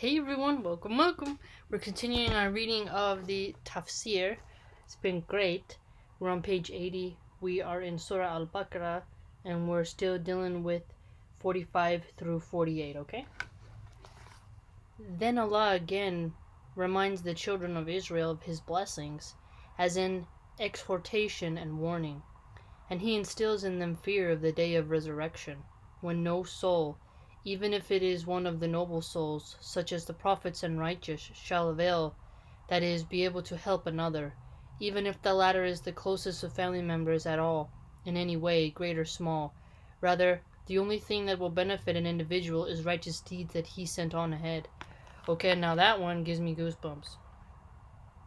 Hey everyone, welcome. We're continuing our reading of the Tafseer. It's been great. We're on page 80. We are in Surah Al-Baqarah and we're still dealing with 45 through 48, okay? Then Allah again reminds the children of Israel of His blessings, as in exhortation and warning, and He instills in them fear of the day of resurrection, when no soul, even if it is one of the noble souls, such as the prophets and righteous, shall avail, that is, be able to help another, even if the latter is the closest of family members at all, in any way, great or small. Rather, the only thing that will benefit an individual is righteous deeds that he sent on ahead. Okay, now that one gives me goosebumps.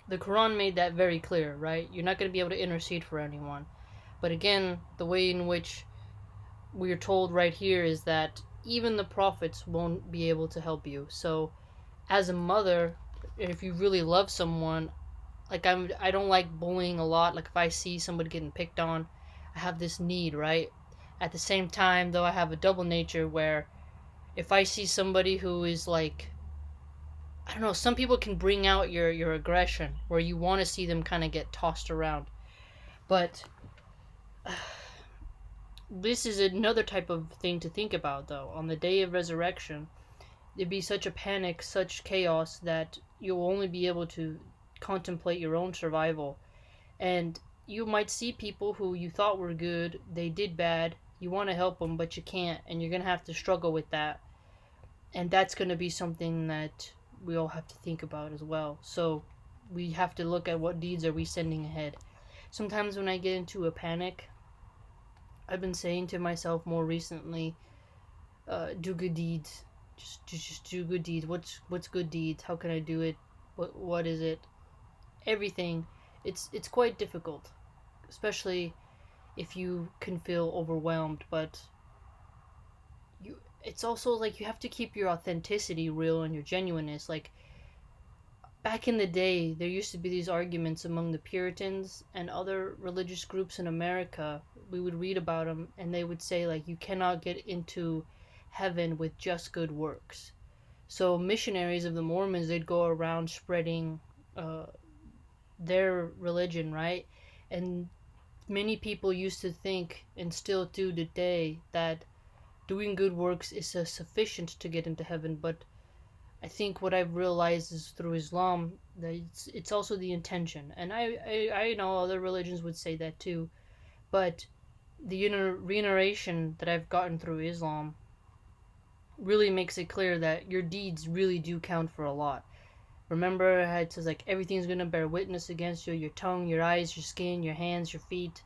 The Quran made that very clear, right? You're not going to be able to intercede for anyone. But again, the way in which we are told right here is that even the prophets won't be able to help you. So, as a mother, if you really love someone, I don't like bullying a lot. Like if I see somebody getting picked on, I have this need, right? At the same time, though, I have a double nature where if I see somebody who is like, I don't know, some people can bring out your aggression where you want to see them kind of get tossed around. But this is another type of thing to think about, though. On the day of resurrection, it'd be such a panic, such chaos, that you'll only be able to contemplate your own survival. And you might see people who you thought were good, they did bad, you want to help them, but you can't, and you're going to have to struggle with that. And that's going to be something that we all have to think about as well. So we have to look at what deeds are we sending ahead. Sometimes when I get into a panic, I've been saying to myself more recently, do good deeds. Just do good deeds. What's good deeds? How can I do it? What is it? Everything. It's quite difficult, especially if you can feel overwhelmed. But it's also like you have to keep your authenticity real and your genuineness. Like back in the day, there used to be these arguments among the Puritans and other religious groups in America. We would read about them, and they would say, like, you cannot get into heaven with just good works. So missionaries of the Mormons, they'd go around spreading their religion, right? And many people used to think, and still do today, that doing good works is sufficient to get into heaven. But I think what I've realized is through Islam that it's also the intention, and I know other religions would say that too, but the reiteration that I've gotten through Islam really makes it clear that your deeds really do count for a lot. Remember how it says like everything's gonna bear witness against you: your tongue, your eyes, your skin, your hands, your feet.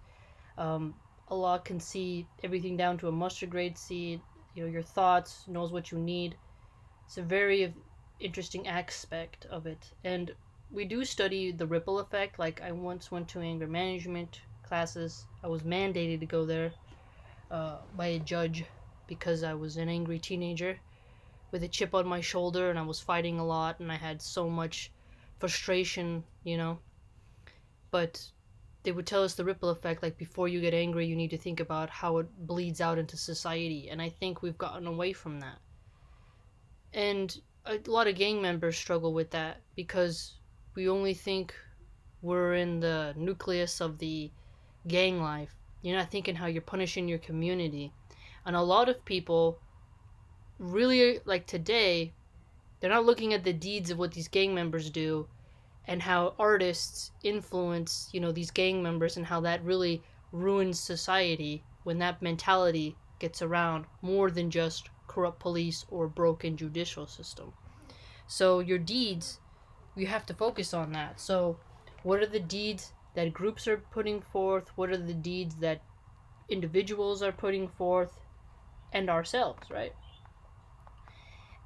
Allah can see everything down to a mustard grade seed. Your thoughts, knows what you need. It's a very interesting aspect of it. And we do study the ripple effect. Like I once went to anger management classes. I was mandated to go there by a judge because I was an angry teenager with a chip on my shoulder, and I was fighting a lot, and I had so much frustration. But they would tell us the ripple effect, like before you get angry, you need to think about how it bleeds out into society. And I think we've gotten away from that. And a lot of gang members struggle with that because we only think we're in the nucleus of the gang life. You're not thinking how you're punishing your community. And a lot of people really, like today, they're not looking at the deeds of what these gang members do and how artists influence, these gang members, and how that really ruins society when that mentality gets around more than just corrupt police or broken judicial system. So your deeds, you have to focus on that. So what are the deeds that groups are putting forth? What are the deeds that individuals are putting forth? And ourselves, right?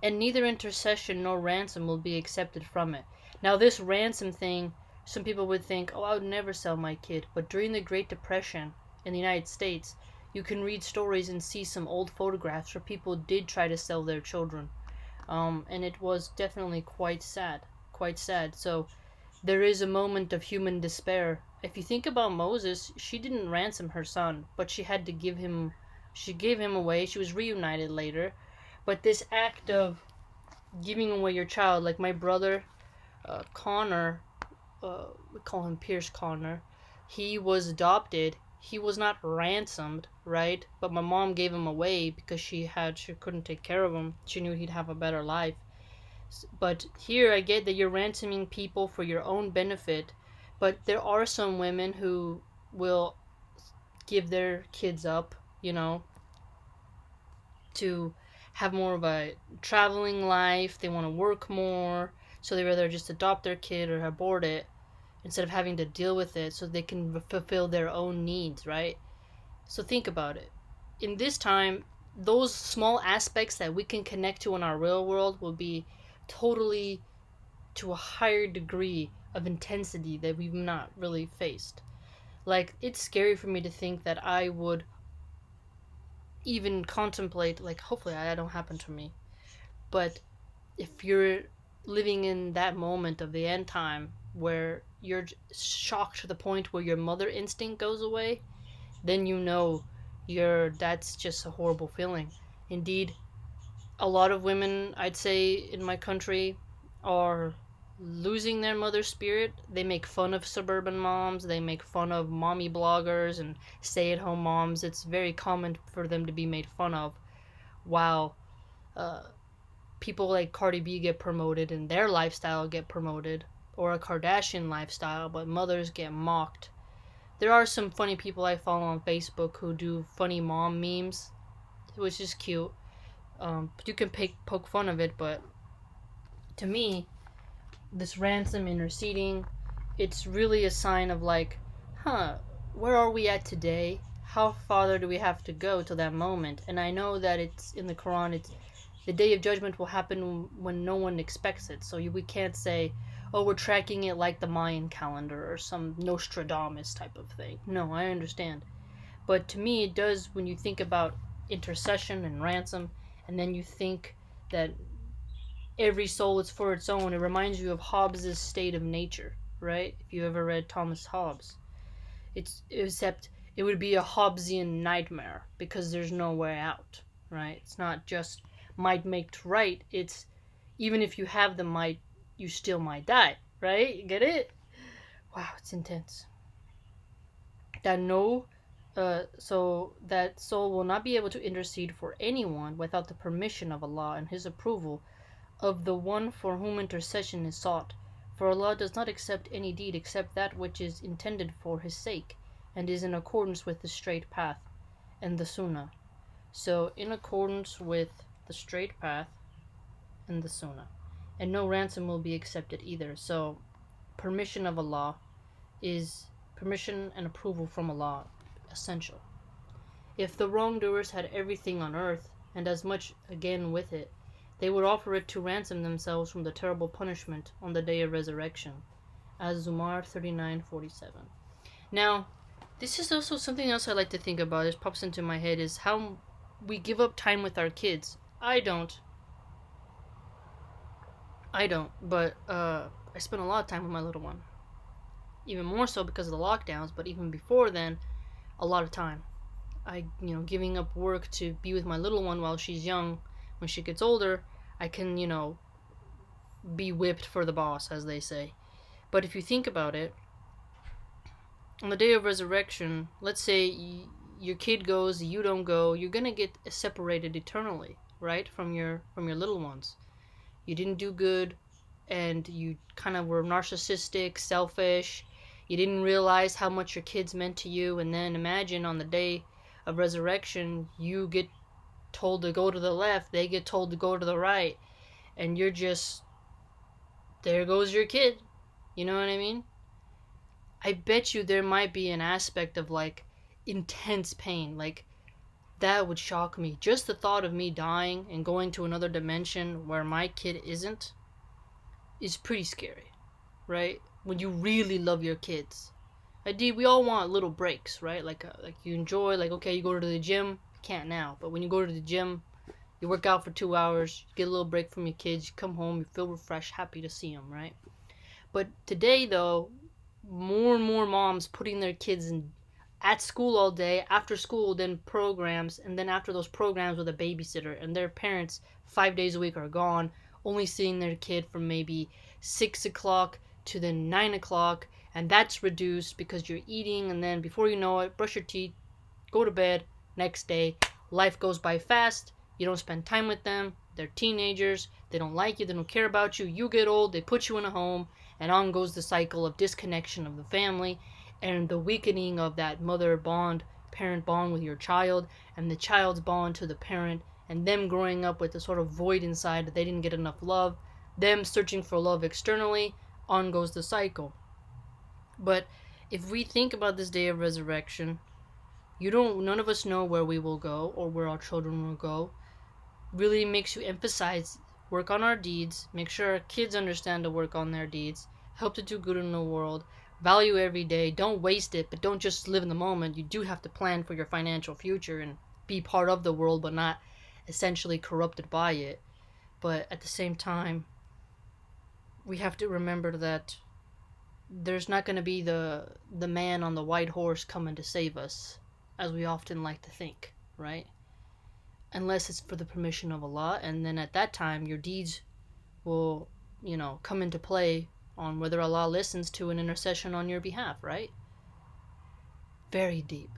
And neither intercession nor ransom will be accepted from it. Now this ransom thing, some people would think, I would never sell my kid. But during the Great Depression in the United States, you can read stories and see some old photographs where people did try to sell their children. And it was definitely quite sad. So there is a moment of human despair. If you think about Moses, she didn't ransom her son, but she gave him away. She was reunited later. But this act of giving away your child. Like my brother, Connor, we call him Pierce Connor. He was adopted. He was not ransomed, right? But my mom gave him away because she couldn't take care of him. She knew he'd have a better life. But here I get that you're ransoming people for your own benefit, but there are some women who will give their kids up, you know, to have more of a traveling life. They want to work more, so they rather just adopt their kid or abort it instead of having to deal with it so they can fulfill their own needs, right? So think about it. In this time, those small aspects that we can connect to in our real world will be totally to a higher degree of intensity that we've not really faced. Like, it's scary for me to think that I would even contemplate, like, hopefully that don't happen to me. But if you're living in that moment of the end time where you're shocked to the point where your mother instinct goes away, then you know that's just a horrible feeling. Indeed, a lot of women, I'd say, in my country are losing their mother spirit. They make fun of suburban moms, they make fun of mommy bloggers and stay at home moms. It's very common for them to be made fun of, while uh, people like Cardi B get promoted and their lifestyle get promoted, or a Kardashian lifestyle, but mothers get mocked. There are some funny people I follow on Facebook who do funny mom memes, which is cute. You can poke fun of it, but to me, this ransom interceding, it's really a sign of like, where are we at today? How far do we have to go to that moment? And I know that it's in the Quran, it's the day of judgment will happen when no one expects it. So we can't say, oh, we're tracking it like the Mayan calendar or some Nostradamus type of thing. No, I understand. But to me, it does, when you think about intercession and ransom, and then you think that every soul is for its own, it reminds you of Hobbes's State of Nature, right? If you ever read Thomas Hobbes. Except it would be a Hobbesian nightmare because there's no way out, right? It's not just might make right, it's even if you have the might, you still might die, right? You get it? Wow, it's intense. That no so that soul will not be able to intercede for anyone without the permission of Allah and His approval of the one for whom intercession is sought. For Allah does not accept any deed except that which is intended for His sake and is in accordance with the straight path and the Sunnah. So, in accordance with the straight path and the Sunnah. And no ransom will be accepted either. So, permission of Allah is permission and approval from Allah essential. If the wrongdoers had everything on earth, and as much again with it, they would offer it to ransom themselves from the terrible punishment on the day of resurrection. As Zumar 39:47. Now, this is also something else I like to think about. It pops into my head is how we give up time with our kids. I don't, but I spend a lot of time with my little one. Even more so because of the lockdowns, but even before then, a lot of time. Giving up work to be with my little one while she's young. When she gets older, I can, be whipped for the boss, as they say. But if you think about it, on the day of resurrection, let's say your kid goes, you don't go, you're gonna get separated eternally, right, from your little ones. You didn't do good, and you kind of were narcissistic, selfish. You didn't realize how much your kids meant to you, and then imagine on the day of resurrection, you get told to go to the left, they get told to go to the right, and you're just, there goes your kid. You know what I mean? I bet you there might be an aspect of like intense pain. Like, that would shock me. Just the thought of me dying and going to another dimension where my kid isn't is pretty scary, right? When you really love your kids. Indeed, we all want little breaks, right? Like you enjoy, like, okay, you go to the gym. You can't now, but when you go to the gym, you work out for 2 hours, you get a little break from your kids, you come home, you feel refreshed, happy to see them, right? But today, though, more and more moms putting their kids at school all day, after school, then programs, and then after those programs with a babysitter, and their parents 5 days a week are gone, only seeing their kid from maybe 6 o'clock to then 9 o'clock, and that's reduced because you're eating, and then before you know it, brush your teeth, go to bed, next day. Life goes by fast. You don't spend time with them. They're teenagers. They don't like you. They don't care about you. You get old. They put you in a home. And on goes the cycle of disconnection of the family and the weakening of that mother bond, parent bond with your child, and the child's bond to the parent, and them growing up with a sort of void inside that they didn't get enough love, them searching for love externally. On goes the cycle. But if we think about this day of resurrection, none of us know where we will go or where our children will go. Really makes you emphasize, work on our deeds, make sure our kids understand to work on their deeds, help to do good in the world, value every day, don't waste it, but don't just live in the moment. You do have to plan for your financial future and be part of the world, but not essentially corrupted by it. But at the same time, we have to remember that there's not going to be the man on the white horse coming to save us, as we often like to think, right? Unless it's for the permission of Allah, and then at that time your deeds will, come into play on whether Allah listens to an intercession on your behalf, right? Very deep.